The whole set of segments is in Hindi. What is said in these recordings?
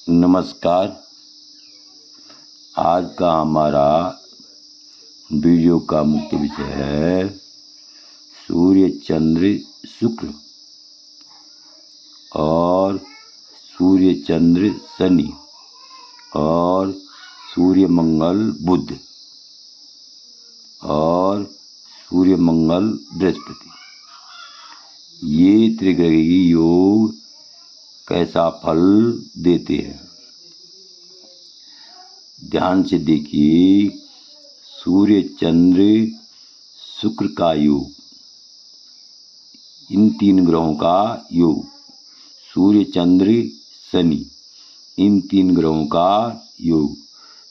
नमस्कार। आज का हमारा वीडियो का मुख्य विषय है सूर्य चंद्र शुक्र और सूर्य चंद्र शनि और सूर्य मंगल बुध और सूर्य मंगल बृहस्पति। ये त्रिग्रही योग कैसा फल देते हैं, ध्यान से देखिए। सूर्य चंद्र शुक्र का योग, इन तीन ग्रहों का योग, सूर्य चंद्र शनि, इन तीन ग्रहों का योग,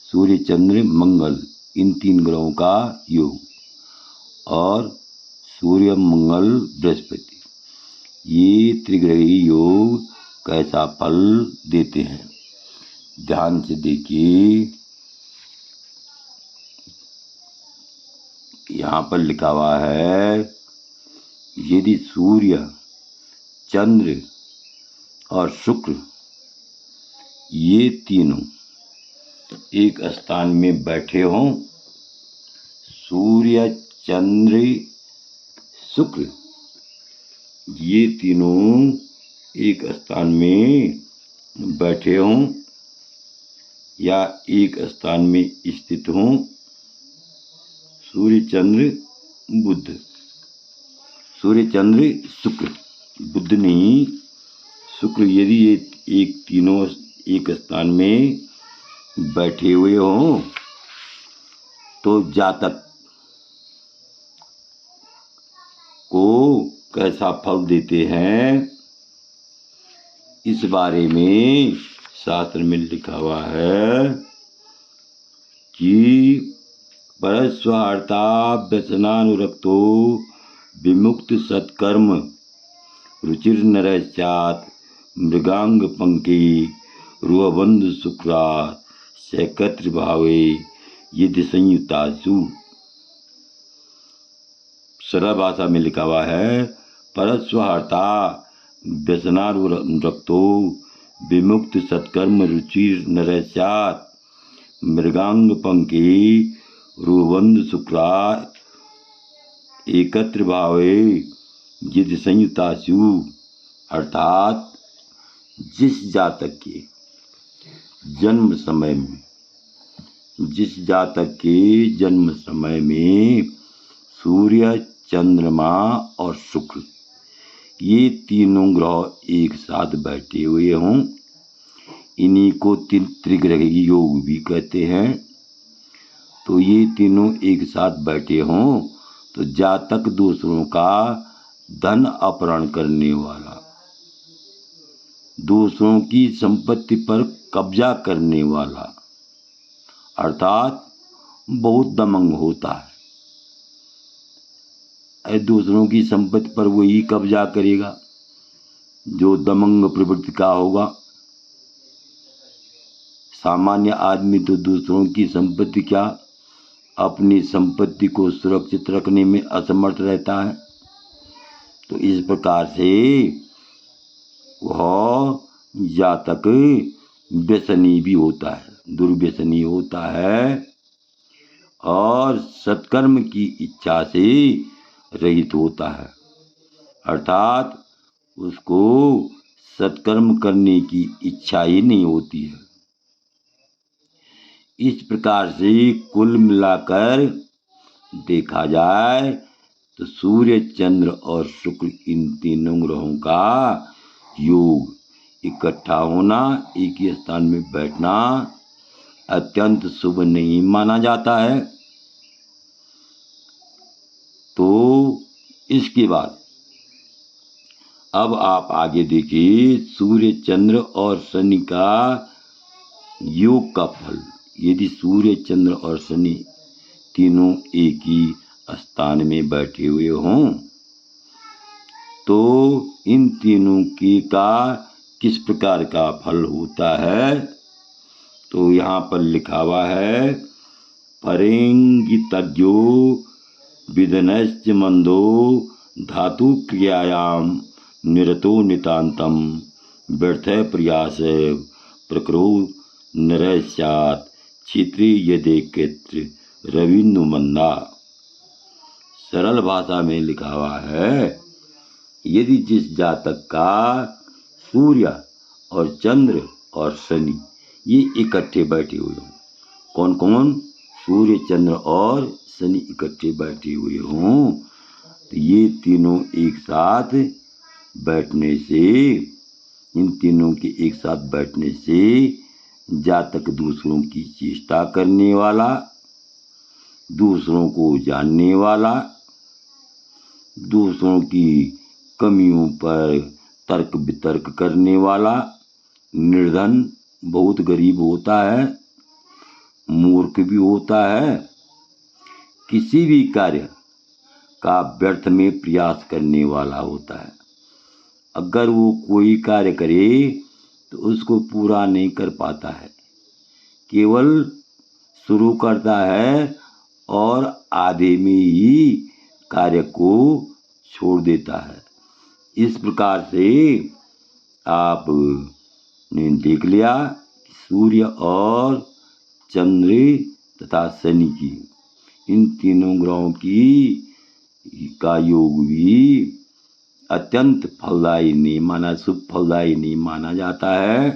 सूर्य चंद्र मंगल, इन तीन ग्रहों का योग और सूर्य मंगल बृहस्पति। ये त्रिग्रही योग कैसा फल देते हैं, ध्यान से देखिए। यहाँ पर लिखा हुआ है, यदि सूर्य चंद्र और शुक्र ये तीनों एक स्थान में बैठे हों, सूर्य चंद्र शुक्र ये तीनों एक स्थान में बैठे हों या एक स्थान में स्थित हों, सूर्य चंद्र बुध, सूर्य चंद्र शुक्र, बुध नहीं शुक्र, यदि ये एक तीनों एक स्थान में बैठे हुए हों तो जातक को कैसा फल देते हैं, इस बारे में शास्त्र में लिखा हुआ है कि परस्वार्था व्यसनानुरक्तो विमुक्त सत्कर्म रुचिर नरस्यात् मृगांग पंकी रुहबंध शुक्रा सैकत्र भावे यदि संयुक्तासु। सरल भाषा में लिखा हुआ है, परस्वार्था व्यसनानुरक्तो विमुक्त सत्कर्म रुचिर नरस्यात् मृगांग पंकी रुहबंध शुक्रा एकत्र भावे यदि संयुक्तासु। अर्थात जिस जातक के जन्म समय में, जिस जातक के जन्म समय में सूर्य चंद्रमा और शुक्र ये तीनों ग्रह एक साथ बैठे हुए हों, इन्हीं को त्रिग्रही योग भी कहते हैं। तो ये तीनों एक साथ बैठे हों तो जातक दूसरों का धन अपहरण करने वाला, दूसरों की संपत्ति पर कब्जा करने वाला, अर्थात बहुत दमंग होता है। दूसरों की संपत्ति पर वही कब्जा करेगा जो दमंग प्रवृत्ति का होगा। सामान्य आदमी तो दूसरों की संपत्ति क्या, अपनी संपत्ति को सुरक्षित रखने में असमर्थ रहता है। तो इस प्रकार से वह जातक व्यसनी भी होता है, दुर्व्यसनी होता है और सत्कर्म की इच्छा से रहित होता है, अर्थात उसको सत्कर्म करने की इच्छा ही नहीं होती है। इस प्रकार से कुल मिलाकर देखा जाए तो सूर्य चंद्र और शुक्र इन तीनों ग्रहों का योग इकट्ठा होना, एक ही स्थान में बैठना अत्यंत शुभ नहीं माना जाता है। तो इसके बाद अब आप आगे देखिए, सूर्य चंद्र और शनि का योग का फल। यदि सूर्य चंद्र और शनि तीनों एक ही स्थान में बैठे हुए हों तो इन तीनों की का किस प्रकार का फल होता है, तो यहाँ पर लिखा हुआ है, परेंगितज्ञो विदनश्च मंदो धातु क्रियायाम निरतो नितांतम व्यर्थ प्रयास प्रकरो नरः स्यात् क्षेत्रे यदेकत्र रविन्दु मंदा। सरल भाषा में लिखा हुआ है, यदि जिस जातक का सूर्य और चंद्र और शनि ये इकट्ठे बैठे हुए हों, कौन कौन, सूर्य चंद्र और शनि इकट्ठे बैठे हुए हों, तो ये तीनों एक साथ बैठने से, इन तीनों के एक साथ बैठने से जातक दूसरों की चेष्टा करने वाला, दूसरों को जानने वाला, दूसरों की कमियों पर तर्क वितर्क करने वाला, निर्धन बहुत गरीब होता है, मूर्ख भी होता है, किसी भी कार्य का व्यर्थ में प्रयास करने वाला होता है। अगर वो कोई कार्य करे तो उसको पूरा नहीं कर पाता है, केवल शुरू करता है और आधे में ही कार्य को छोड़ देता है। इस प्रकार से आपने देख लिया कि सूर्य और चंद्र तथा शनि की, इन तीनों ग्रहों की का योग भी अत्यंत फलदायी नहीं माना, शुभ फलदायी नहीं माना जाता है।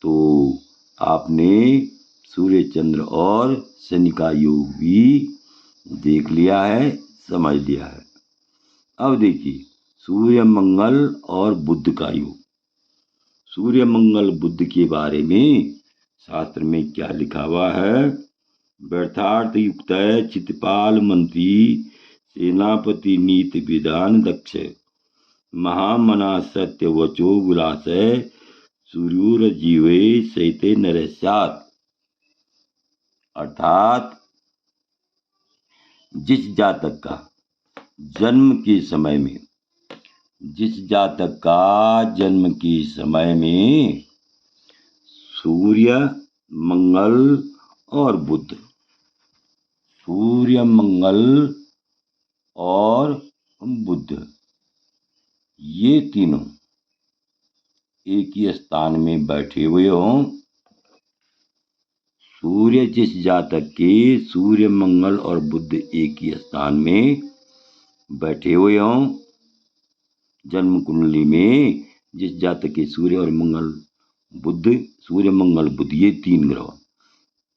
तो आपने सूर्य चंद्र और शनि का योग भी देख लिया है, समझ लिया है। अब देखिए सूर्य मंगल और बुध का योग। सूर्य मंगल बुध के बारे में शास्त्र में क्या लिखा हुआ है, व्यर्थार्थ युक्त चित्रपाल मंत्री सेनापति नीति विधान दक्ष महामना सत्य वचो विलास सूर्योर जीवे सहिते नरस्यात्। अर्थात जिस जातक का जन्म के समय में, जिस जातक का जन्म के समय में सूर्य मंगल और बुध, सूर्य मंगल और बुध ये तीनों एक ही स्थान में बैठे हुए हों, सूर्य जिस जातक के सूर्य मंगल और बुध एक ही स्थान में बैठे हुए हों, जन्म कुंडली में जिस जातक के सूर्य और मंगल बुध, सूर्य मंगल बुध ये तीन ग्रह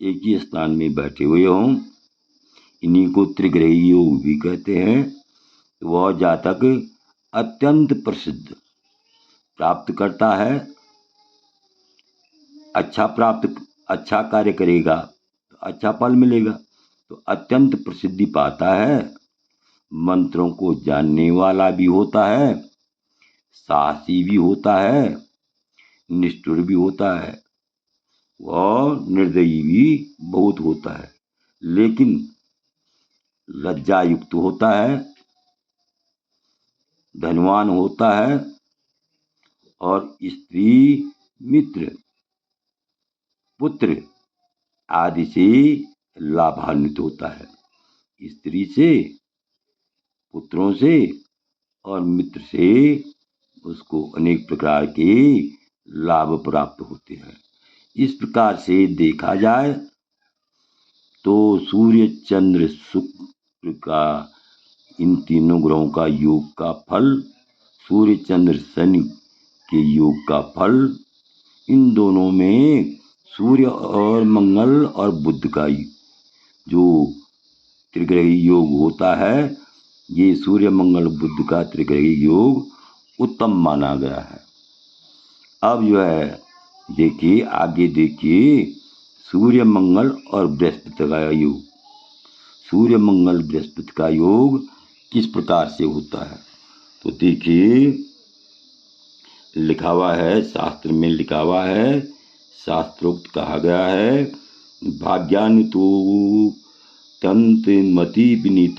एक ही स्थान में बैठे हुए हों, इन्हीं को त्रिग्रही योग भी कहते हैं। वह जातक अत्यंत प्रसिद्ध प्राप्त करता है, अच्छा कार्य करेगा तो अच्छा फल मिलेगा, तो अत्यंत प्रसिद्धि पाता है, मंत्रों को जानने वाला भी होता है, साहसी भी होता है, निष्ठुर भी होता है और निर्दयी भी बहुत होता है, लेकिन लज्जा युक्त होता है, धनवान होता है और स्त्री मित्र पुत्र आदि से लाभान्वित होता है। स्त्री से, पुत्रों से और मित्र से उसको अनेक प्रकार के लाभ प्राप्त होते हैं। इस प्रकार से देखा जाए तो सूर्य चंद्र शुक्र का इन तीनों ग्रहों का योग का फल, सूर्य चंद्र शनि के योग का फल, इन दोनों में सूर्य और मंगल और बुध का जो त्रिग्रही योग होता है, ये सूर्य मंगल बुध का त्रिग्रही योग उत्तम माना गया है। अब जो है देखिए, आगे देखिए सूर्य मंगल और बृहस्पति का योग। सूर्य मंगल बृहस्पति का योग किस प्रकार से होता है, तो देखिए लिखा हुआ है, शास्त्र में लिखा हुआ है, शास्त्रोक्त कहा गया है, भाग्यान्वितो तंत्रमति विनीत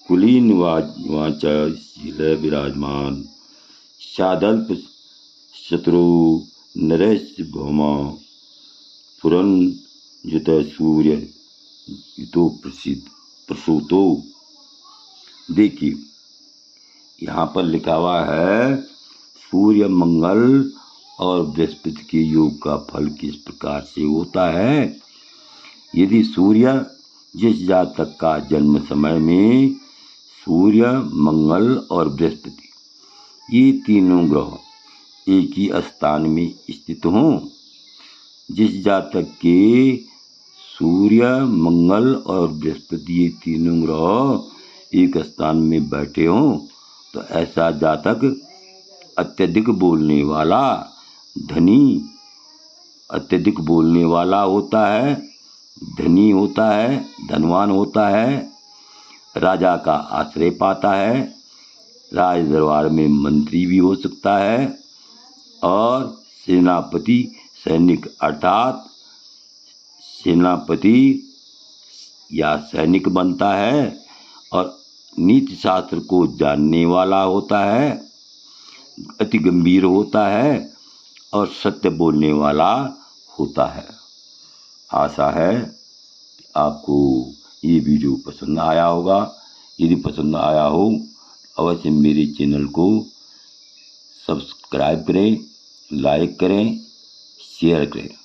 कुलीन वाचा शील विराजमान शादल्प शत्रु नरेश भौमा पुरन जुत सूर्य युतो प्रसूतो। देखिए यहाँ पर लिखा हुआ है सूर्य मंगल और बृहस्पति के योग का फल किस प्रकार से होता है। यदि सूर्य जिस जातक का जन्म समय में सूर्य, मंगल और बृहस्पति ये तीनों ग्रह एक ही स्थान में स्थित हों, जिस जातक के सूर्य, मंगल और बृहस्पति ये तीनों ग्रह एक स्थान में बैठे हों, तो ऐसा जातक अत्यधिक बोलने वाला, धनी, अत्यधिक बोलने वाला होता है, धनी होता है, धनवान होता है, राजा का आश्रय पाता है, राज दरबार में मंत्री भी हो सकता है और सेनापति, सैनिक अर्थात सेनापति या सैनिक बनता है और नीति शास्त्र को जानने वाला होता है, अति गंभीर होता है और सत्य बोलने वाला होता है। आशा है कि आपको ये वीडियो पसंद आया होगा। यदि पसंद आया हो अवश्य मेरे चैनल को सब्सक्राइब करें, लाइक करें, शेयर करें।